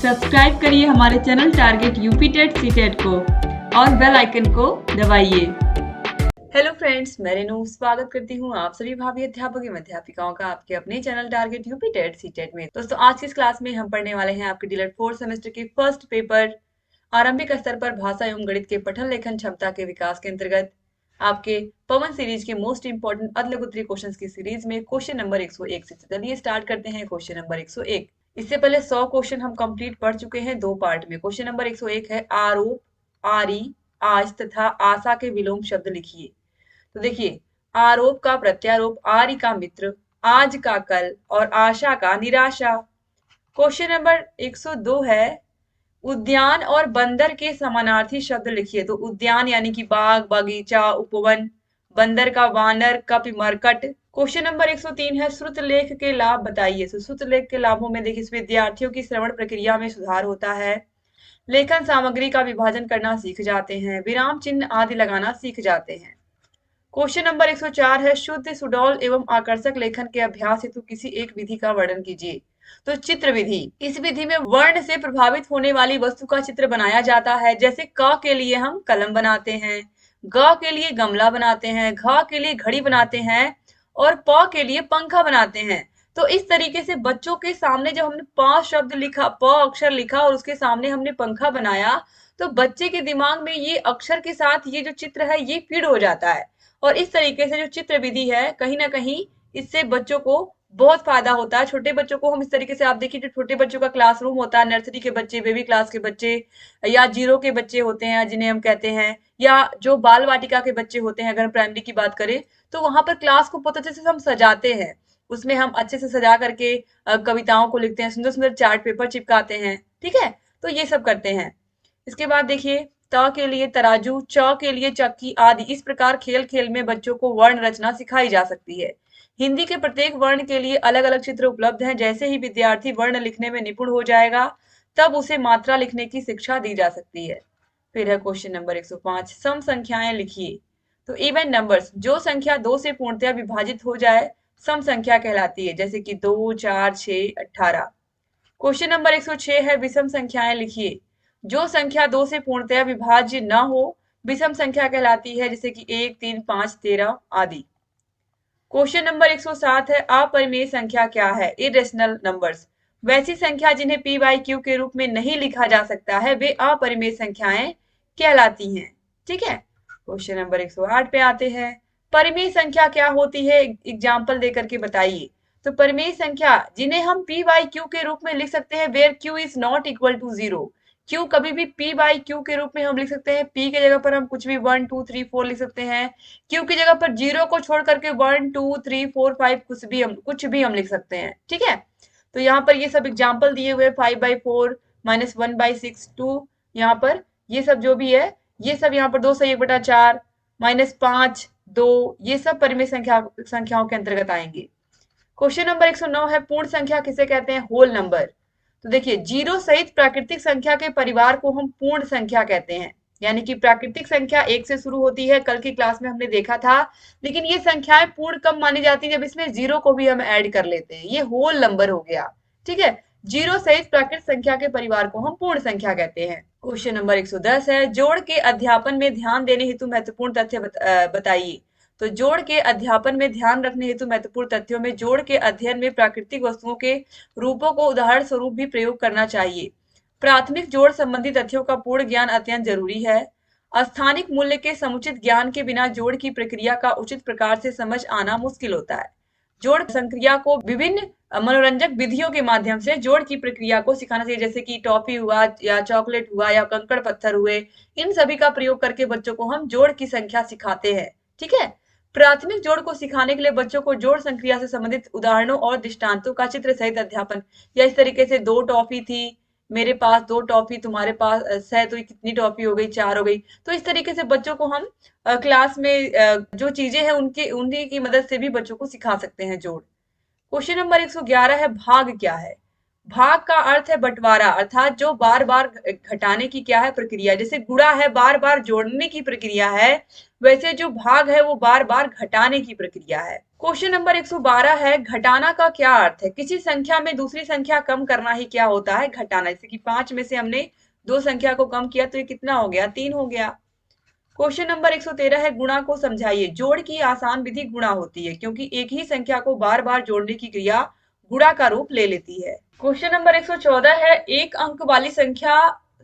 Subscribe करिए हमारे channel target UP TET CTET को और बेल आइकन को दबाइए। हेलो फ्रेंड्स, मैं रेनू स्वागत करती हूँ आप सभी भावी अध्यापक एवं अध्यापिकाओं का आपके अपने channel target UP TET CTET में। दोस्तों, आज की इस क्लास में हम पढ़ने वाले हैं आपके डीएलएड 4th सेमेस्टर के फर्स्ट पेपर आरंभिक स्तर पर भाषा एवं गणित के पठन लेखन क्षमता के विकास के अंतर्गत आपके पवन सीरीज के मोस्ट इंपोर्टेंट अद्यतन क्वेश्चंस की सीरीज में क्वेश्चन नंबर 101 से। चलिए स्टार्ट करते हैं क्वेश्चन नंबर 101। इससे पहले 100 क्वेश्चन हम कंप्लीट पढ़ चुके हैं दो पार्ट में। क्वेश्चन नंबर 101 है आरोप, आरी, आज तथा आशा के विलोम शब्द लिखिए। तो देखिए, आरोप का प्रत्यारोप, आरी का मित्र, आज का कल और आशा का निराशा। क्वेश्चन नंबर 102 है उद्यान और बंदर के समानार्थी शब्द लिखिए। तो उद्यान यानी कि बाग, बगीचा, उपवन, बंदर का वानर, कपि, मरकट। क्वेश्चन नंबर 103 है श्रुत लेख के लाभ बताइए। तो श्रुत लेख के लाभों में देखिए, विद्यार्थियों की श्रवण प्रक्रिया में सुधार होता है, लेखन सामग्री का विभाजन करना सीख जाते हैं, विराम चिन्ह आदि लगाना सीख जाते हैं। क्वेश्चन नंबर 104 है शुद्ध, सुडौल एवं आकर्षक लेखन के अभ्यास हेतु किसी एक विधि का वर्णन कीजिए। तो चित्र विधि। इस विधि में वर्ण से प्रभावित होने वाली वस्तु का चित्र बनाया जाता है। जैसे क के लिए हम कलम बनाते हैं, ग के लिए गमला बनाते हैं, घ के लिए घड़ी बनाते हैं और प के लिए पंखा बनाते हैं। तो इस तरीके से बच्चों के सामने जब हमने प शब्द लिखा, प अक्षर लिखा और उसके सामने हमने पंखा बनाया, तो बच्चे के दिमाग में ये अक्षर के साथ ये जो चित्र है ये फीड हो जाता है। और इस तरीके से जो चित्र विधि है, कहीं ना कहीं इससे बच्चों को बहुत फायदा होता है। छोटे बच्चों को हम इस तरीके से, आप देखिए जो छोटे बच्चों का क्लासरूम होता है, नर्सरी के बच्चे, बेबी क्लास के बच्चे या जीरो के बच्चे होते हैं जिन्हें हम कहते हैं, या जो बाल वाटिका के बच्चे होते हैं, अगर हम प्राइमरी की बात करें, तो वहां पर क्लास को बहुत अच्छे से हम सजाते हैं। उसमें हम अच्छे से सजा करके कविताओं को लिखते हैं, सुंदर सुंदर चार्ट पेपर चिपकाते हैं। ठीक है, तो ये सब करते हैं। इसके बाद देखिए, त के लिए तराजू, च के लिए चक्की आदि। इस प्रकार खेल खेल में बच्चों को वर्ण रचना सिखाई जा सकती है। हिंदी के प्रत्येक वर्ण के लिए अलग अलग चित्र उपलब्ध हैं। जैसे ही विद्यार्थी वर्ण लिखने में निपुण हो जाएगा, तब उसे मात्रा लिखने की शिक्षा दी जा सकती है। फिर है क्वेश्चन नंबर 105, सम संख्याएं लिखिए। तो इवन नंबर्स, जो संख्या 2 से पूर्णतया विभाजित हो जाए, सम संख्या कहलाती है। जैसे कि 2, 4, 6, 18। क्वेश्चन नंबर 106 है विषम संख्याएं लिखिए। जो संख्या 2 से पूर्णतया विभाज्य न हो, विषम संख्या कहलाती है। जैसे कि 1, 3, 5, 13 आदि। क्वेश्चन नंबर 107 है अपरिमेय संख्या क्या है। इरेशनल नंबर्स, वैसी संख्या जिन्हें p बाई क्यू के रूप में नहीं लिखा जा सकता है, वे अपरिमेय संख्याएं कहलाती हैं। ठीक है, क्वेश्चन नंबर 108 पे आते हैं। परिमेय संख्या क्या होती है, एग्जाम्पल देकर के बताइए। तो परिमेय संख्या जिन्हें हम p बाई क्यू के रूप में लिख सकते हैं, where q is not equal to 0। q कभी भी p बाई क्यू के रूप में हम लिख सकते हैं। p के जगह पर हम कुछ भी 1, 2, 3, 4 लिख सकते हैं। q की जगह पर 0 को छोड़ करके 1, 2, 3, 4, 5 कुछ भी हम लिख सकते हैं। ठीक है, तो यहाँ पर ये सब एग्जाम्पल दिए हुए, 5/4 -1/6 2, यहाँ पर ये सब जो भी है, ये सब यहाँ पर 2 से 1/4 -5 2, ये सब परिमेय संख्याओं के अंतर्गत आएंगे। क्वेश्चन नंबर 109 है पूर्ण संख्या किसे कहते हैं, होल नंबर। तो देखिए, जीरो सहित प्राकृतिक संख्या के परिवार को हम पूर्ण संख्या कहते हैं। यानी कि प्राकृतिक संख्या 1 से शुरू होती है, कल की क्लास में हमने देखा था, लेकिन ये संख्याएं पूर्ण कब मानी जाती है, जब इसमें जीरो को भी हम ऐड कर लेते हैं। ये होल नंबर हो गया। ठीक है, जीरो सहित प्राकृतिक संख्या के परिवार को हम पूर्ण संख्या कहते हैं। क्वेश्चन नंबर 110 है जोड़ के अध्यापन में ध्यान देने हेतु महत्वपूर्ण तथ्य बताइए। तो जोड़ के अध्यापन में ध्यान रखने हेतु महत्वपूर्ण तथ्यों में जोड़ के अध्ययन में प्राकृतिक वस्तुओं के रूपों को उदाहरण स्वरूप भी प्रयोग करना चाहिए। प्राथमिक जोड़ संबंधी तथ्यों का पूर्ण ज्ञान अत्यंत जरूरी है। स्थानिक मूल्य के समुचित ज्ञान के बिना जोड़ की प्रक्रिया का उचित प्रकार से समझ आना मुश्किल होता है। जोड़ संक्रिया को विभिन्न मनोरंजक विधियों के माध्यम से जोड़ की प्रक्रिया को सिखाना चाहिए। जैसे कि टॉफी हुआ या चॉकलेट हुआ या कंकड़ पत्थर हुए, इन सभी का प्रयोग करके बच्चों को हम जोड़ की संख्या सिखाते हैं। ठीक है, प्राथमिक जोड़ को सिखाने के लिए बच्चों को जोड़ संक्रिया से संबंधित उदाहरणों और दृष्टांतों का चित्र सहित अध्यापन, या इस तरीके से 2 टॉफी थी, मेरे पास 2 टॉफी, तुम्हारे पास है तो कितनी टॉफी हो गई, 4 हो गई। तो इस तरीके से बच्चों को हम क्लास में जो चीजें हैं उन्हीं की मदद से भी बच्चों को सिखा सकते हैं जोड़। क्वेश्चन नंबर 111 है भाग क्या है। भाग का अर्थ है बंटवारा, अर्थात जो बार बार घटाने की क्या है, प्रक्रिया। जैसे गुणा है बार बार जोड़ने की प्रक्रिया है, वैसे जो भाग है वो बार बार घटाने की प्रक्रिया है। क्वेश्चन नंबर 112 है, घटाना का क्या अर्थ है? किसी संख्या में दूसरी संख्या कम करना ही क्या होता है? घटाना। जैसे कि 5 में से हमने 2 संख्या को कम किया तो ये कितना हो गया? 3 हो गया। क्वेश्चन नंबर 113 है, गुणा को समझाइए। जोड़ की आसान विधि गुणा होती है क्योंकि एक ही संख्या को बार बार जोड़ने की क्रिया गुणा का रूप ले लेती है। क्वेश्चन नंबर 114 है, एक अंक वाली संख्या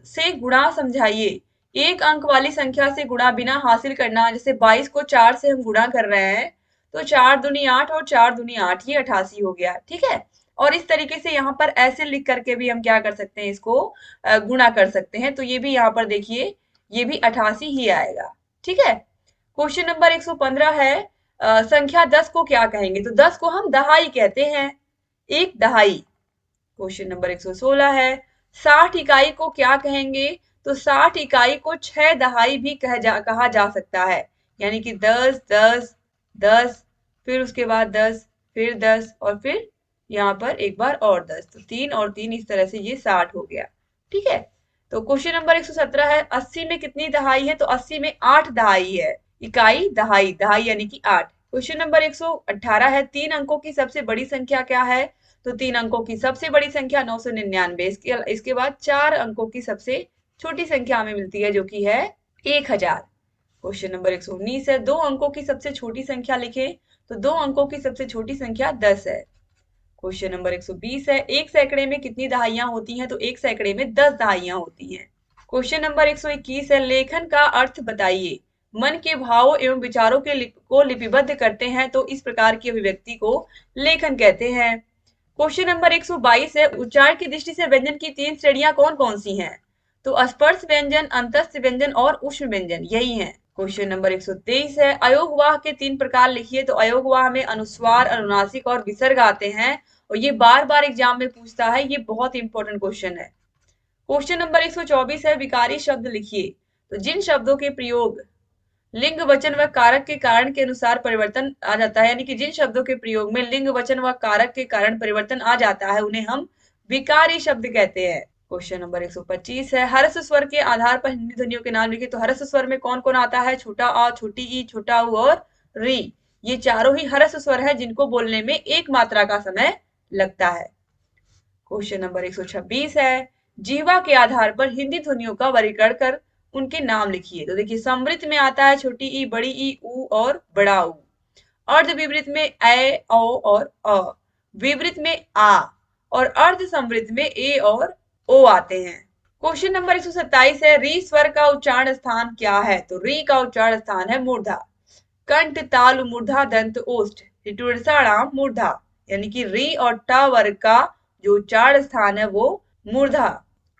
से गुणा समझाइए। एक अंक वाली संख्या से गुणा बिना हासिल करना, जैसे 22 को 4 से हम गुणा कर रहे हैं तो 4 दूनी 8 और 4 दूनी 8, ये 88 हो गया। ठीक है, और इस तरीके से यहाँ पर ऐसे लिख करके भी हम क्या कर सकते हैं, इसको गुणा कर सकते हैं। तो ये भी यहाँ पर देखिए, ये भी 88 ही आएगा। ठीक है, क्वेश्चन नंबर 115 है, संख्या 10 को क्या कहेंगे? तो 10 को हम दहाई कहते हैं, एक दहाई। क्वेश्चन नंबर 116 है, 60 इकाई को क्या कहेंगे? तो 60 इकाई को 6 दहाई भी कहा जा सकता है, यानी कि 10 10 10, फिर उसके बाद 10, फिर 10 और फिर यहाँ पर एक बार और 10, तो 3 और 3, इस तरह से ये 60 हो गया। ठीक है, तो क्वेश्चन नंबर 117 है, 80 में कितनी दहाई है? तो 80 में 8 दहाई है। इकाई दहाई, दहाई यानी कि 8। क्वेश्चन नंबर 118 है, 3 अंकों की सबसे बड़ी संख्या क्या है? तो 3 अंकों की सबसे बड़ी संख्या 999। इसके बाद 4 अंकों की सबसे छोटी संख्या हमें मिलती है जो कि है 1000। क्वेश्चन नंबर 119 है, 2 अंकों की सबसे छोटी संख्या लिखें। तो 2 अंकों की सबसे छोटी संख्या 10 है। क्वेश्चन नंबर 120 है, एक सैकड़े में कितनी दहाइयां होती हैं? तो एक सैकड़े में 10 दहाइयां होती हैं। क्वेश्चन नंबर 121 है, लेखन का अर्थ बताइए। मन के भावों एवं विचारों को लिपिबद्ध करते हैं तो इस प्रकार की अभिव्यक्ति को लेखन कहते हैं। क्वेश्चन नंबर 122 है, उच्चारण की दृष्टि से व्यंजन की 3 श्रेणियां कौन कौन सी हैं? तो स्पर्श व्यंजन, अंतस्थ व्यंजन और उष्ण व्यंजन, यही है। क्वेश्चन नंबर 123 है, अयोगवाह के 3 प्रकार लिखिए। तो अयोगवाह में अनुस्वार, अनुनासिक और विसर्ग आते हैं और ये बार बार एग्जाम में पूछता है, ये बहुत इंपॉर्टेंट क्वेश्चन है। क्वेश्चन नंबर 124 है, विकारी शब्द लिखिए। तो जिन शब्दों के प्रयोग लिंग वचन व कारक के कारण के अनुसार परिवर्तन आ जाता है, यानी कि जिन शब्दों के प्रयोग में लिंग वचन व कारक के कारण परिवर्तन आ जाता है उन्हें हम विकारी शब्द कहते हैं। क्वेश्चन नंबर 125 है, हर्ष स्वर के आधार पर हिंदी ध्वनियों के नाम लिखिए। तो हर्ष स्वर में कौन कौन आता है? छोटा आ, छोटी ई, छोटा ऊ और री। ये चारों ही हर्ष स्वर है जिनको बोलने में एक मात्रा का समय लगता है। क्वेश्चन नंबर 126 है, जीवा के आधार पर हिंदी ध्वनियों का वर्गीकरण कर उनके नाम लिखिए। तो देखिए, समृद्ध में आता है छोटी ई, बड़ी ई, ऊ और बड़ा ऊ। अर्ध विवृत में ए, ओ और अ। विवृत में आ और अर्ध समृद्ध में ए और ओ आते हैं। क्वेश्चन नंबर 127 है, री स्वर का उच्चारण स्थान क्या है? तो री का उच्चारण स्थान है मूर्धा। कंठ, तालु, मूर्धा, दंत, ओष्ठ, ऋटुरसाणाम मूर्धा, यानी कि री और ट वर्ग का जो उच्चारण स्थान है वो मूर्धा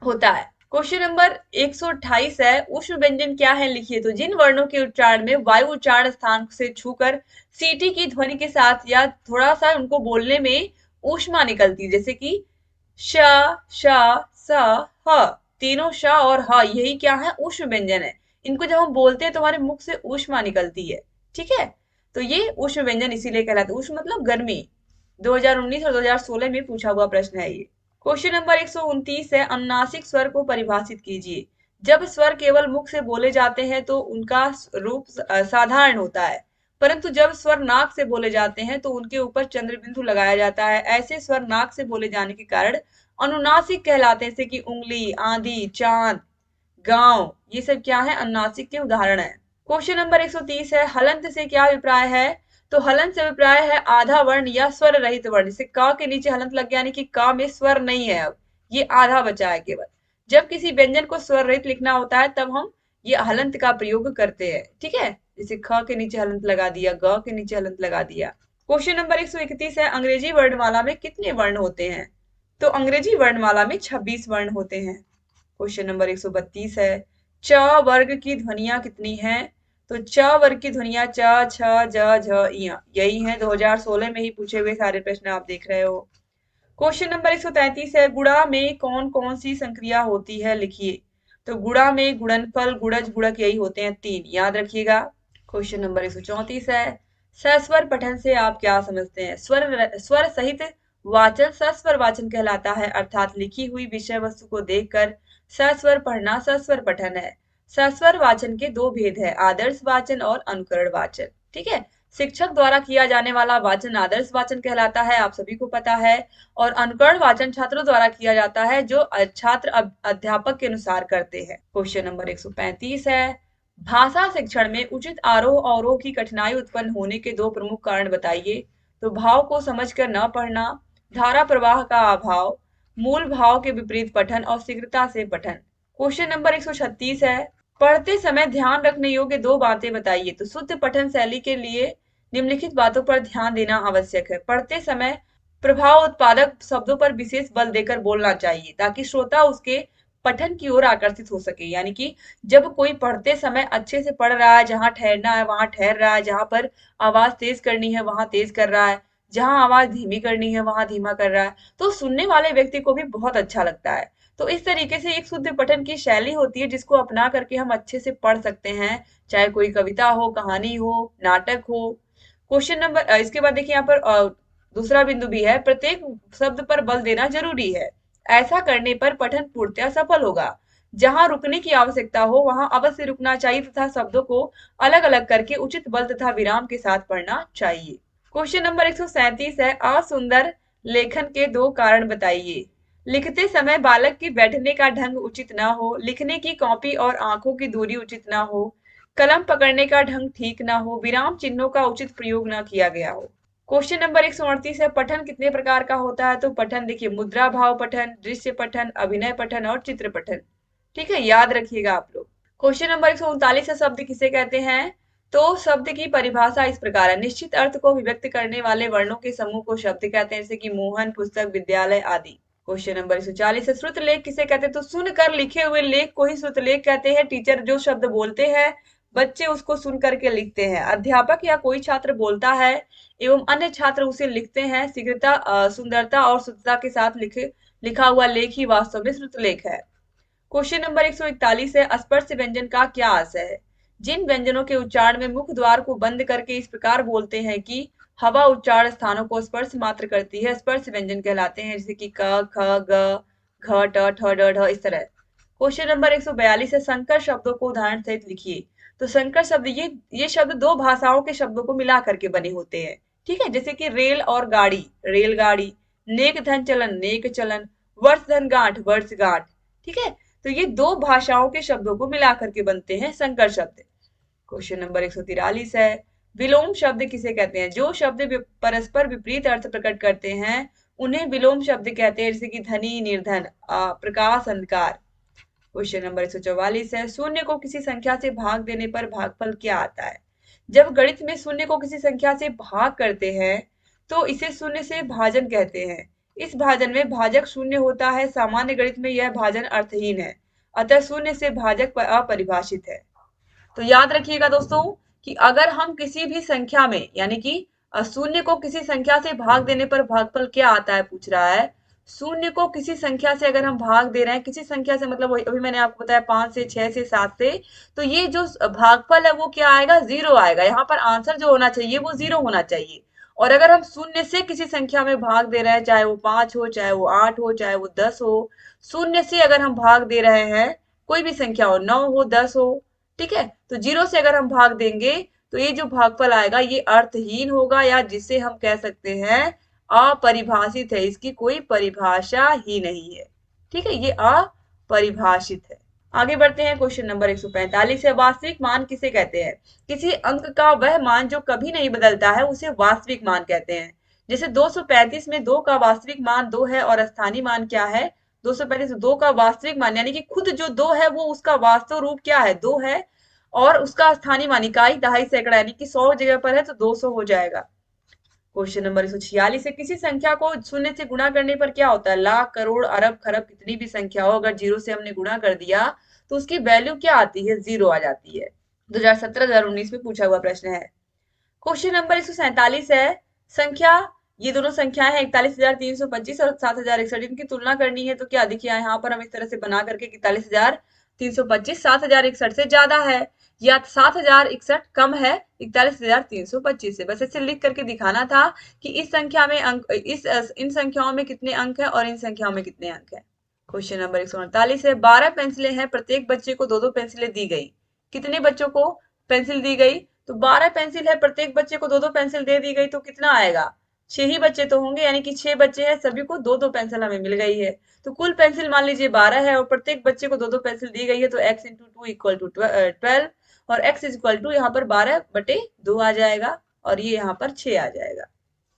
होता है। क्वेश्चन नंबर 128 है, उष्ण व्यंजन क्या है? लिखिए। तो जिन वर्णों के उच्चारण में वायु उच्चारण स्थान से छूकर सीटी की ध्वनि के साथ या थोड़ा सा उनको बोलने में ऊष्मा निकलती है, जैसे कि श, श, स, ह। तीनों श और ह यही क्या है? उष्ण व्यंजन है। इनको जब हम बोलते हैं तो हमारे मुख से ऊष्मा निकलती है। ठीक है, तो ये उष्ण व्यंजन इसीलिए कहलाते हैं। उष्ण मतलब गर्मी। 2019 और 2016 में पूछा हुआ प्रश्न है ये। क्वेश्चन नंबर 129 है, अनुनासिक स्वर को परिभाषित कीजिए। जब स्वर केवल मुख से बोले जाते हैं तो उनका रूप साधारण होता है, परंतु जब स्वर नाक से बोले जाते हैं तो उनके ऊपर चंद्र बिंदु लगाया जाता है। ऐसे स्वर नाक से बोले जाने के कारण अनुनासिक कहलाते हैं, जैसे कि उंगली, आंधी, चांद, गांव, ये सब क्या है? अनुनासिक के उदाहरण है। क्वेश्चन नंबर 130 है, हलंत से क्या अभिप्राय है? तो हलंत से अभिप्राय है आधा वर्ण या स्वर रहित वर्ण। जैसे क के नीचे हलंत लग गया, यानी कि क में स्वर नहीं है, अब ये आधा बचा है केवल। जब किसी व्यंजन को स्वर रहित लिखना होता है तब हम ये हलंत का प्रयोग करते हैं। ठीक है, जैसे ख के नीचे हलंत लगा दिया, ग के नीचे हलंत लगा दिया। क्वेश्चन नंबर 131 है, अंग्रेजी वर्णमाला में कितने वर्ण होते हैं? तो अंग्रेजी वर्णमाला में 26 वर्ण होते हैं। क्वेश्चन नंबर 132 है, च वर्ग की ध्वनियां कितनी हैं? तो च वर्ग की ध्वनियां च, छ, ज, झ, इ, यही है। 2016 में ही पूछे हुए सारे प्रश्न आप देख रहे हो। क्वेश्चन नंबर 133 है, गुणा में कौन कौन सी संक्रिया होती है? लिखिए। तो गुणा में गुणनफल, गुणज, गुणक यही होते हैं 3, याद रखिएगा। क्वेश्चन नंबर 134 है, सस्वर पठन से आप क्या समझते हैं? स्वर सहित वाचन सस्वर वाचन कहलाता है, अर्थात लिखी हुई विषय वस्तु को देखकर सस्वर पढ़ना सस्वर पठन है। सस्वर वाचन के 2 भेद है, आदर्श वाचन और अनुकरण वाचन। ठीक है, शिक्षक द्वारा किया जाने वाला वाचन आदर्श वाचन कहलाता है, आप सभी को पता है। और अनुकरण वाचन छात्रों द्वारा किया जाता है, जो छात्र अध्यापक के अनुसार करते हैं। क्वेश्चन नंबर 135 है, भाषा शिक्षण में उचित आरोह अवरोह की कठिनाई उत्पन्न होने के दो प्रमुख कारण बताइए। तो भाव को समझकर न पढ़ना, धारा प्रवाह का अभाव, मूल भाव के विपरीत पठन और शीघ्रता से पठन। क्वेश्चन नंबर 136 है, पढ़ते समय ध्यान रखने योग्य दो बातें बताइए। तो शुद्ध पठन शैली के लिए निम्नलिखित बातों पर ध्यान देना आवश्यक है। पढ़ते समय प्रभाव उत्पादक शब्दों पर विशेष बल देकर बोलना चाहिए, ताकि श्रोता उसके पठन की ओर आकर्षित हो सके। यानी कि जब कोई पढ़ते समय अच्छे से पढ़ रहा है, जहां ठहरना है वहां ठहर रहा है, जहां पर आवाज तेज करनी है वहां तेज कर रहा है, जहां आवाज धीमी करनी है वहां धीमा कर रहा है, तो सुनने वाले व्यक्ति को भी बहुत अच्छा लगता है। तो इस तरीके से एक शुद्ध पठन की शैली होती है, जिसको अपना करके हम अच्छे से पढ़ सकते हैं, चाहे कोई कविता हो, कहानी हो, नाटक हो। क्वेश्चन नंबर इसके बाद देखिए यहाँ पर दूसरा बिंदु भी है, प्रत्येक शब्द पर बल देना जरूरी है। ऐसा करने पर पठन पूर्णतया सफल होगा। जहां रुकने की आवश्यकता हो वहां अवश्य रुकना चाहिए तथा शब्दों को अलग अलग करके उचित बल तथा विराम के साथ पढ़ना चाहिए। क्वेश्चन नंबर 137 है, असुंदर लेखन के दो कारण बताइए। लिखते समय बालक के बैठने का ढंग उचित ना हो, लिखने की कॉपी और आंखों की दूरी उचित ना हो, कलम पकड़ने का ढंग ठीक ना हो, विराम चिन्हों का उचित प्रयोग ना किया गया हो। क्वेश्चन नंबर 138 है, पठन कितने प्रकार का होता है। तो पठन देखिए, मुद्रा भाव पठन, दृश्य पठन, अभिनय पठन और चित्र पठन। ठीक है, याद रखिएगा आप लोग। क्वेश्चन नंबर 139 है, शब्द किसे कहते हैं। तो शब्द की परिभाषा इस प्रकार है, निश्चित अर्थ को व्यक्त करने वाले वर्णों के समूह को शब्द कहते हैं, जैसे कि मोहन, पुस्तक, विद्यालय आदि। क्वेश्चन नंबर 140 है, श्रुत लेख किसे कहते हैं। तो सुनकर लिखे हुए लेख को ही श्रुत लेख कहते हैं। टीचर जो शब्द बोलते हैं बच्चे उसको सुन करके लिखते हैं। अध्यापक या कोई छात्र बोलता है एवं अन्य छात्र उसे लिखते हैं। शीघ्रता, सुंदरता और शुद्धता के साथ लिखा हुआ लेख ही वास्तव में श्रुत लेख है। क्वेश्चन नंबर 141 है, स्पर्श व्यंजन का क्या आशय है। जिन व्यंजनों के उच्चारण में मुख द्वार को बंद करके इस प्रकार बोलते हैं कि हवा उच्चारण स्थानों को स्पर्श मात्र करती है, स्पर्श व्यंजन कहलाते हैं, जैसे कि क, ख, ग, घ, ट, ठ, ड, ढ, इस तरह। क्वेश्चन नंबर 142 है, संकर शब्दों को उदाहरण सहित लिखिए। तो संकर शब्द ये शब्द दो भाषाओं के शब्दों को मिला करके बने होते हैं। ठीक है, जैसे कि रेल और गाड़ी, रेलगाड़ी, नेक धन चलन, नेक चलन, वर्ष धन गांठ, वर्ष गांठ। ठीक है, तो ये दो भाषाओं के शब्दों को मिला करके बनते हैं संकर शब्द। क्वेश्चन नंबर 143 है, विलोम शब्द किसे कहते हैं। जो शब्द परस्पर विपरीत अर्थ प्रकट करते हैं उन्हें विलोम शब्द कहते हैं, जैसे कि धनी, निर्धन, प्रकाश, अंधकार। क्वेश्चन नंबर 144 है, शून्य को किसी संख्या से भाग देने पर भागफल क्या आता है। जब गणित में शून्य को किसी संख्या से भाग करते हैं तो इसे शून्य से भाजन कहते हैं। इस भाजन में भाजक शून्य होता है। सामान्य गणित में यह भाजन अर्थहीन है, अतः शून्य से भाजक अपरिभाषित है। तो याद रखिएगा दोस्तों कि अगर हम किसी भी संख्या में, यानी कि शून्य को किसी संख्या से भाग देने पर भागफल क्या आता है पूछ रहा है। शून्य को किसी संख्या से अगर हम भाग दे रहे हैं, किसी संख्या से मतलब अभी मैंने आपको बताया 5 से, 6 से, 7 से, तो ये जो भागफल है वो क्या आएगा, 0 आएगा। यहाँ पर आंसर जो होना चाहिए वो 0 होना चाहिए। और अगर हम शून्य से किसी संख्या में भाग दे रहे हैं, चाहे वो 5 हो, चाहे वो 8 हो, चाहे वो 10 हो, शून्य से अगर हम भाग दे रहे हैं, कोई भी संख्या हो, 9 हो, 10 हो, ठीक है, तो 0 से अगर हम भाग देंगे तो ये जो भागफल आएगा ये अर्थहीन होगा, या जिसे हम कह सकते हैं अपरिभाषित है। इसकी कोई परिभाषा ही नहीं है। ठीक है, ये अपरिभाषित है। आगे बढ़ते हैं, क्वेश्चन नंबर 145 है, वास्तविक मान किसे कहते हैं। किसी अंक का वह मान जो कभी नहीं बदलता है उसे वास्तविक मान कहते हैं। जैसे 235 में 2 का वास्तविक मान 2 है और स्थानीय मान क्या है, 235 2 का वास्तविक मान यानी कि खुद जो 2 है वो उसका वास्तव रूप क्या है, 2 है, और उसका स्थानीय मान इकाई, दहाई, सैकड़ा, यानी कि 100 जगह पर है तो 200 हो जाएगा। क्वेश्चन नंबर 146 है, किसी संख्या को शून्य से गुणा करने पर क्या होता है। लाख, करोड़, अरब, खरब, कितनी भी संख्या हो, अगर 0 से हमने गुणा कर दिया तो उसकी वैल्यू क्या आती है, 0 आ जाती है। 2017-2019 में पूछा हुआ प्रश्न है। क्वेश्चन नंबर 147 है, संख्या, ये दोनों संख्याएं हैं 41,325 और 7,061, इनकी तुलना करनी है। तो क्या देखिए यहाँ पर हम इस तरह से बना करके 41,325 7,061 से ज्यादा है, या 7,061 कम है 41,325 से। बस ऐसे लिख करके दिखाना था कि इस संख्या में अंक, इन संख्याओं में कितने अंक है और इन संख्याओं में कितने अंक है। क्वेश्चन नंबर 148 है, 12 पेंसिलें हैं, प्रत्येक बच्चे को 2-2 पेंसिलें दी गई। कितने बच्चों को पेंसिल दी गई। तो 12 पेंसिल है, प्रत्येक बच्चे को 2-2 पेंसिल दे दी गई तो कितना आएगा? 6 ही बच्चे तो होंगे, यानी कि 6 बच्चे हैं, सभी को 2-2 पेंसिल हमें मिल गई है। तो कुल पेंसिल मान लीजिए 12 है और प्रत्येक बच्चे को 2-2 पेंसिल दी गई है, तो x into two equal to 12 और x इक्वल टू यहाँ पर 12/2 आ जाएगा और ये यहाँ पर 6 आ जाएगा।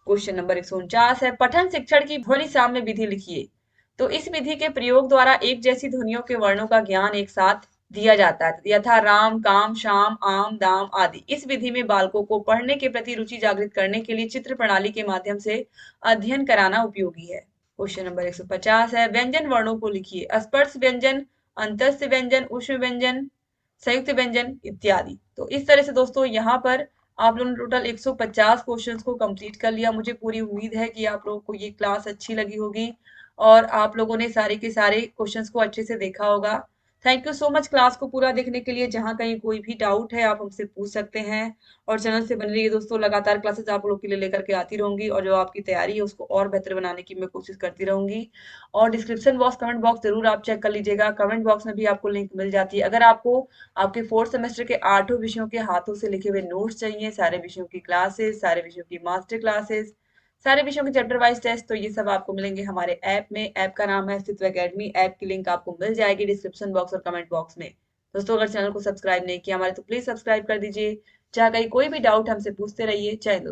क्वेश्चन नंबर 149 है, पठन शिक्षण की ध्वनि साम्य विधि लिखिए। तो इस विधि के प्रयोग द्वारा एक जैसी ध्वनियों के वर्णों का ज्ञान एक साथ दिया जाता है, यथा राम, काम, शाम, आम, दाम आदि। इस विधि में बालकों को पढ़ने के प्रति रुचि जागृत करने के लिए चित्र प्रणाली के माध्यम से अध्ययन कराना उपयोगी है। क्वेश्चन नंबर 150 है, व्यंजन वर्णों को लिखिए। स्पर्श व्यंजन, अंतस्थ व्यंजन, उष्म व्यंजन, संयुक्त व्यंजन इत्यादि। तो इस तरह से दोस्तों यहाँ पर आप लोगों ने टोटल 150 क्वेश्चंस को कंप्लीट कर लिया। मुझे पूरी उम्मीद है कि आप लोगों को ये क्लास अच्छी लगी होगी और आप लोगों ने सारे के सारे क्वेश्चंस को अच्छे से देखा होगा। Thank you so much class को पूरा देखने के लिए। जहां कहीं कोई भी डाउट है आप हमसे पूछ सकते हैं और चैनल से बने रहिए दोस्तों। लगातार क्लासेस आप लोगों के लिए लेकर के आती रहूंगी और जो आपकी तैयारी है उसको और बेहतर बनाने की मैं कोशिश करती रहूंगी। और डिस्क्रिप्शन बॉक्स, कमेंट बॉक्स जरूर आप चेक कर लीजिएगा। कमेंट बॉक्स में भी आपको लिंक मिल जाती है। अगर आपको आपके 4th सेमेस्टर के 8 विषयों के हाथों से लिखे हुए नोट्स चाहिए, सारे विषयों की क्लासेस, सारे विषयों की मास्टर क्लासेस, सारे विषयों के चैप्टर वाइज टेस्ट, तो ये सब आपको मिलेंगे हमारे ऐप में। ऐप का नाम है अस्तित्व एकेडमी। ऐप की लिंक आपको मिल जाएगी डिस्क्रिप्शन बॉक्स और कमेंट बॉक्स में। दोस्तों अगर चैनल को सब्सक्राइब नहीं किया हमारे तो प्लीज सब्सक्राइब कर दीजिए। चाहे कहीं कोई भी डाउट हमसे पूछते रहिए। जय हिंद दोस्तों।